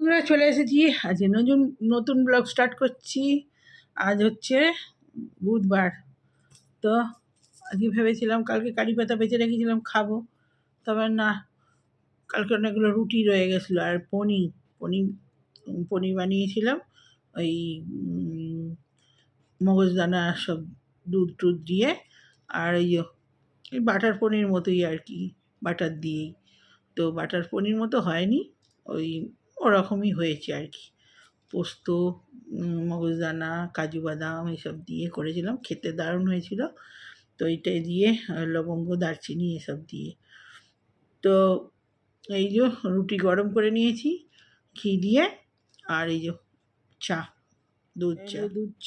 আমরা চলে এসেছি আজকে নতুন নতুন ব্লগ স্টার্ট করছি। আজ হচ্ছে বুধবার। তো আজকে ভেবেছিলাম কালকে কারি পাতা বেঁচে রেখেছিলাম খাবো, তবে না, কালকে অনেকগুলো রুটি রয়ে গেছিলো আর পনির পনির পনির বানিয়েছিলাম ওই মগজদানা সব দুধ টুধ দিয়ে, আর এই বাটার পনির মতোই আর কি, বাটার দিয়েই। তো বাটার পনির মতো হয়নি, ওই ওরকমই হয়েছে আর কি। পোস্ত, মগজদানা, কাজু বাদাম এসব দিয়ে করেছিলাম, খেতে দারুণ হয়েছিল। তো এইটাই দিয়ে লবঙ্গ, দারচিনি এসব দিয়ে। তো এই যে রুটি গরম করে নিয়েছি ঘি দিয়ে, আর এই যে চা, দুধ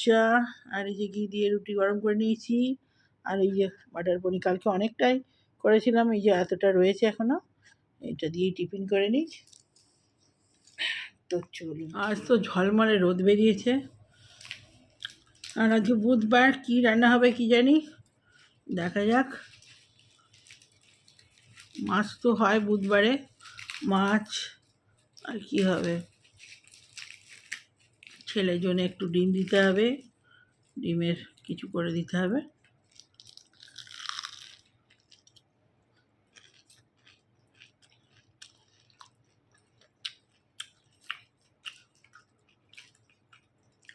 চা আর এই যে ঘি দিয়ে রুটি গরম করে নিয়েছি। আর এই যে বাটার পনির কালকে অনেকটাই করেছিলাম, এই যে এতটা রয়েছে এখনো, এটা দিয়েই টিফিন করে নিই। তো চলুন, আজ তো ঝলমলে রোদ বেরিয়েছে, আর আজকে বুধবার, কী রান্না হবে কি জানি, দেখা যাক। মাছ তো হয় বুধবারে, মাছ আর কি হবে। ছেলের জন্য একটু ডিম দিতে হবে, ডিমের কিছু করে দিতে হবে।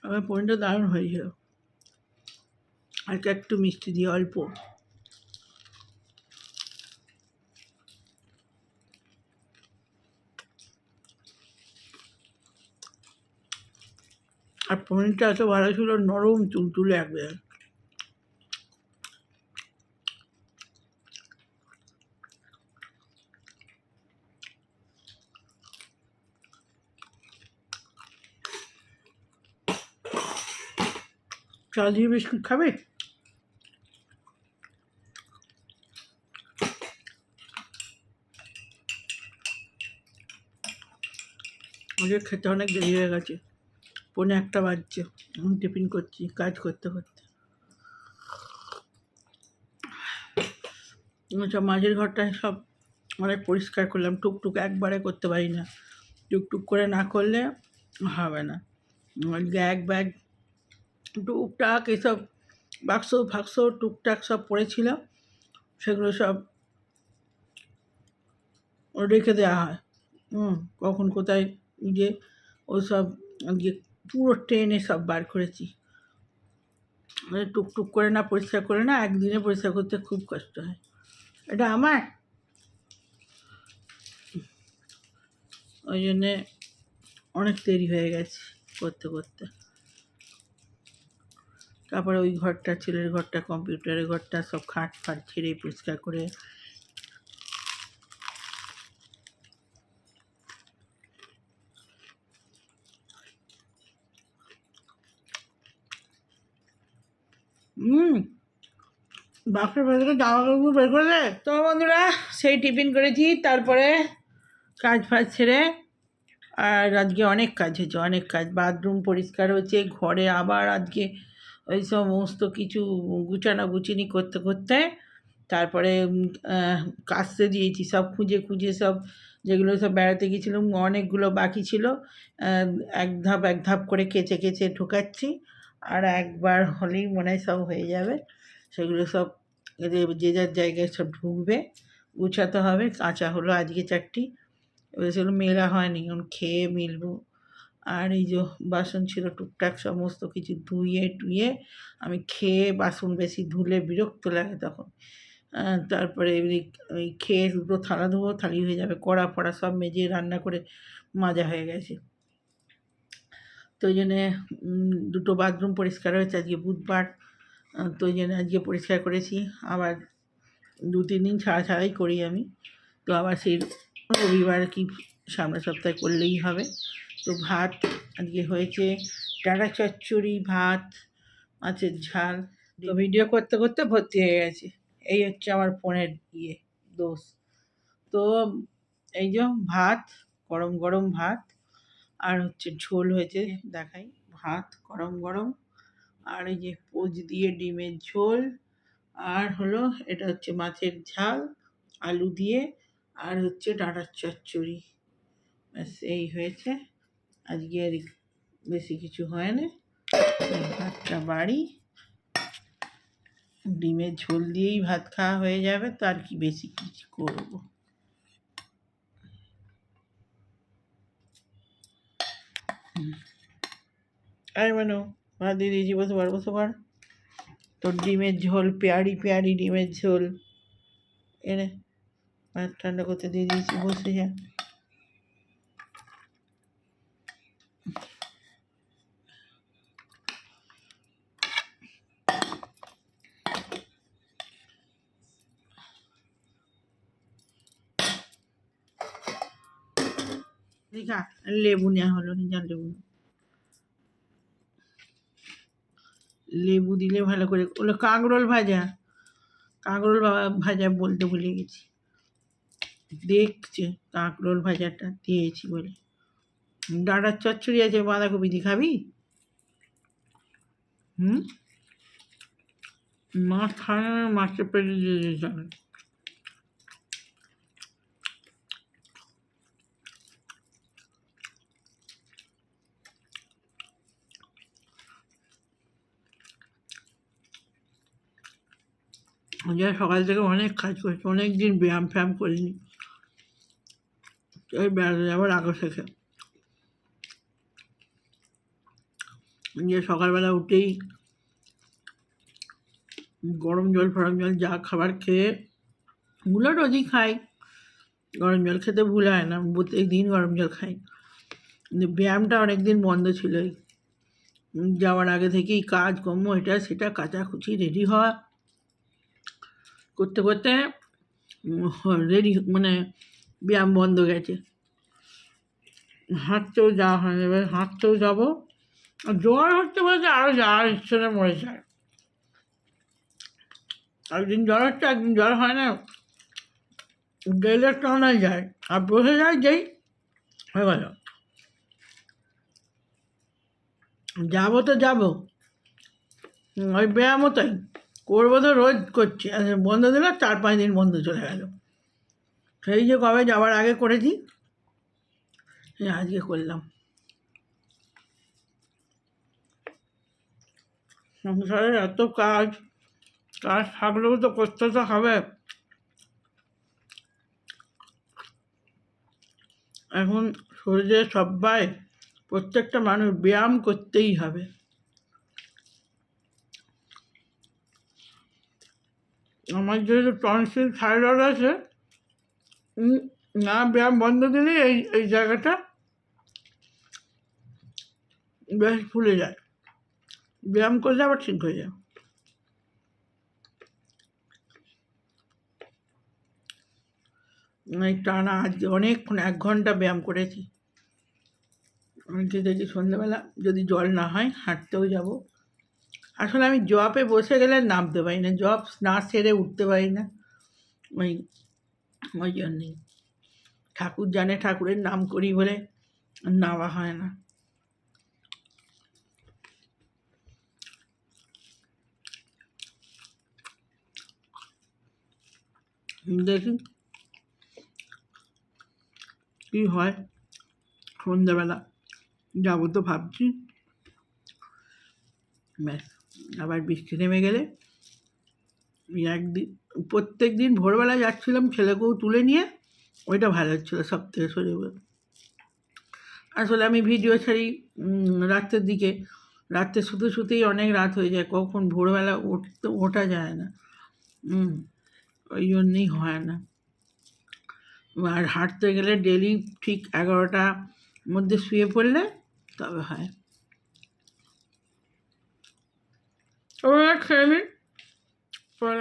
আমার পনিরটা দারুণ হয়েছিল, আর একটু মিষ্টি দিয়ে অল্প। আর পনিরটা এত ভালো ছিল, নরম তুলতুলে একবারে। চা দিয়ে বিস্কুট খাবে? আমাদের খেতে অনেক দেরি হয়ে গেছে, 1:45 বাজছে। টিফিন করছি কাজ করতে করতে। সব মাঝের ঘরটায় সব অনেক পরিষ্কার করলাম, টুকটুক একবারে করতে পারি না, টুকটুক করে না করলে হবে না। ব্যাগ ব্যাগ টুকটাক এসব বাক্স ফাক্স টুকটাক সব পড়েছিল, সেগুলো সব রেখে দেওয়া হয়। কখন কোথায় যে ওসব আজকে পুরো ট্রেনে সব বার করেছি। টুকটুক করে না পরিষ্কার করে না, একদিনে পরিষ্কার করতে খুব কষ্ট হয়। এটা আমার, ওই জন্যে অনেক দেরি হয়ে গেছে করতে করতে। তারপরে ওই ঘরটা, ছেলের ঘরটা, কম্পিউটারের ঘরটা সব খাট ফাট ছেড়ে পরিষ্কার করে। বাক্সের ভেতরে জামা কাপড় বের করে দে। তো বন্ধুরা, সেই টিফিন করেছি, তারপরে কাজ ফাজ ছেড়ে, আর আজকে অনেক কাজ হয়েছে, অনেক কাজ। বাথরুম পরিষ্কার হয়েছে, ঘরে আবার আজকে ওই সমস্ত কিছু গুছানো গুছিনি করতে করতে, তারপরে কাচতে দিয়েছি সব, খুঁজে খুঁজে সব, যেগুলো সব বেড়াতে গেছিলাম অনেকগুলো বাকি ছিল, এক ধাপ করে কেচে কেচে ঢোকাচ্ছি। আর একবার হলেই মনে হয় সব হয়ে যাবে, সেগুলো সব যে যার জায়গায় সব ঢুকবে, গুছাতে হবে। কাঁচা হলো আজকে 4টি, এবার সেগুলো মেলা হয়নি, এখন খেয়ে মিলবো। আর এই যে বাসন ছিল টুকটাক সমস্ত কিছু ধুয়ে টুয়ে, আমি খেয়ে বাসন বেশি ধুলে বিরক্ত লাগে তখন। তারপরে এমনি ওই খেয়ে দুটো থালা ধোবো, থালি হয়ে যাবে। কড়া ফড়া সব মেজে রান্না করে মাজা হয়ে গেছে। তো ওই জন্যে 2টো বাথরুম পরিষ্কার হয়েছে আজকে বুধবার, তো ওই জন্য আজকে পরিষ্কার করেছি। আবার 2-3 দিন ছাড়া ছাড়াই করি আমি, তো আবার সেই রবিবার কি সামনের সপ্তাহে করলেই হবে। তো ভাত আজকে হয়েছে ডাঁটা চচ্চড়ি, ভাত, মাছের ঝাল। তো ভিডিও করতে করতে ভর্তি হয়ে গেছে, এই হচ্ছে আমার ফোনের দোষ। তো এই যে ভাত, গরম গরম ভাত, আর হচ্ছে ঝোল হয়েছে, দেখাই। ভাত গরম গরম, আর এই যে পোচ দিয়ে ডিমের ঝোল, আর হলো এটা হচ্ছে মাছের ঝাল আলু দিয়ে, আর হচ্ছে ডাঁটার চচ্চড়ি। ব্যাস এই হয়েছে। আজকে আর বেশি কিছু হয় না, ভাতটা বাড়ি, ডিমের ঝোল দিয়েই ভাত খাওয়া হয়ে যাবে, তো আর কি বেশি কিছু করবো। আরে মানে ভাত দিয়ে দিয়েছি, বসে পার। তোর ডিমের ঝোল, পেয়ারি পেয়ারি ডিমের ঝোল এনে ভাত ঠান্ডা করতে দিয়ে দিয়েছি, বসে যা। দেখা লেবু নেওয়া হলো, যা লেবু দিলে ভালো করে। ওগুলো কাঁকরোল ভাজা বলতে ভুলে গেছি, দেখছে কাঁকরোল ভাজাটা দিয়েছি বলে। ডাঁটার চচ্চড়ি আছে, বাঁধাকপি দিয়ে খাবি? মাছ খায় না, মাছের পেটে দিয়ে দিতে হবে। সকাল থেকে অনেক কাজ করছি, অনেক দিন ব্যায়াম ফ্যায়াম করিনি, এই বেড়াতে যাবার আগে থেকে। সকালবেলা উঠেই গরম জল ফরম জল যা খাবার খেয়ে, ওগুলো রোজই খাই, গরম জল খেতে ভুল হয় না, প্রত্যেক দিন গরম জল খাই। কিন্তু ব্যায়ামটা অনেক দিন বন্ধ ছিল, যাওয়ার আগে থেকেই কাজকর্ম এটা সেটা কাচাকুচি রেডি হওয়া করতে করতে রেডি মানে ব্যায়াম বন্ধ গেছে। হাঁটতেও যাওয়া হয় না, এবার হাঁটতেও যাবো, জ্বর হচ্ছে বলতে আরও যাওয়ার ইচ্ছে না, মরে যায়। একদিন জ্বর হচ্ছে, একদিন জ্বর হয় না, গেলে টানা যায় আর বসে যায়, যেই হয়ে গেল। যাবো তো যাবো, ওই ব্যায়ামও তাই করবো, তো রোজ করছি, বন্ধ দিলে 4-5 দিন বন্ধ চলে গেল। সেই যে কবে যাওয়ার আগে করেছি, আজকে করলাম। সংসারের এত কাজ থাকলেও তো করতে তো হবে। এখন শরীরে সবাই, প্রত্যেকটা মানুষ ব্যায়াম করতেই হবে। আমার যেহেতু টনসিল থাইরয়েড আছে, না ব্যায়াম বন্ধ দিলেই এই জায়গাটা বেশ ফুলে যায়, ব্যায়াম করলে আবার ঠিক হয়ে যায়। টানা আজকে অনেকক্ষণ 1 ঘন্টা ব্যায়াম করেছি। দেখি সন্ধ্যাবেলা যদি জল না হয় হাঁটতেও যাব। আসলে আমি জপে বসে গেলে নামতে পারি না, জপ না সেরে উঠতে পারি না, ওই জন্যেই। ঠাকুর জানে, ঠাকুরের নাম করি বলে নামা হয় না। দেখি কী হয়, সন্ধ্যাবেলা যাবো তো ভাবছি। ব্যাস, আবার বৃষ্টি নেমে গেলে একদিন, প্রত্যেক দিন ভোরবেলা যাচ্ছিলাম ছেলেকেও তুলে নিয়ে, ওইটা ভালো হচ্ছিলো সব থেকে শরীর। আসলে আমি ভিডিও ছাড়ি রাত্রের দিকে, রাত্রে শুতেই অনেক রাত হয়ে যায়, কখন ভোরবেলা ওঠা যায় না, ওই জন্যেই হয় না। আর হাঁটতে গেলে ডেলি ঠিক 11টার মধ্যে শুয়ে পড়লে তবে হয়। খেয়ে নিন, পরে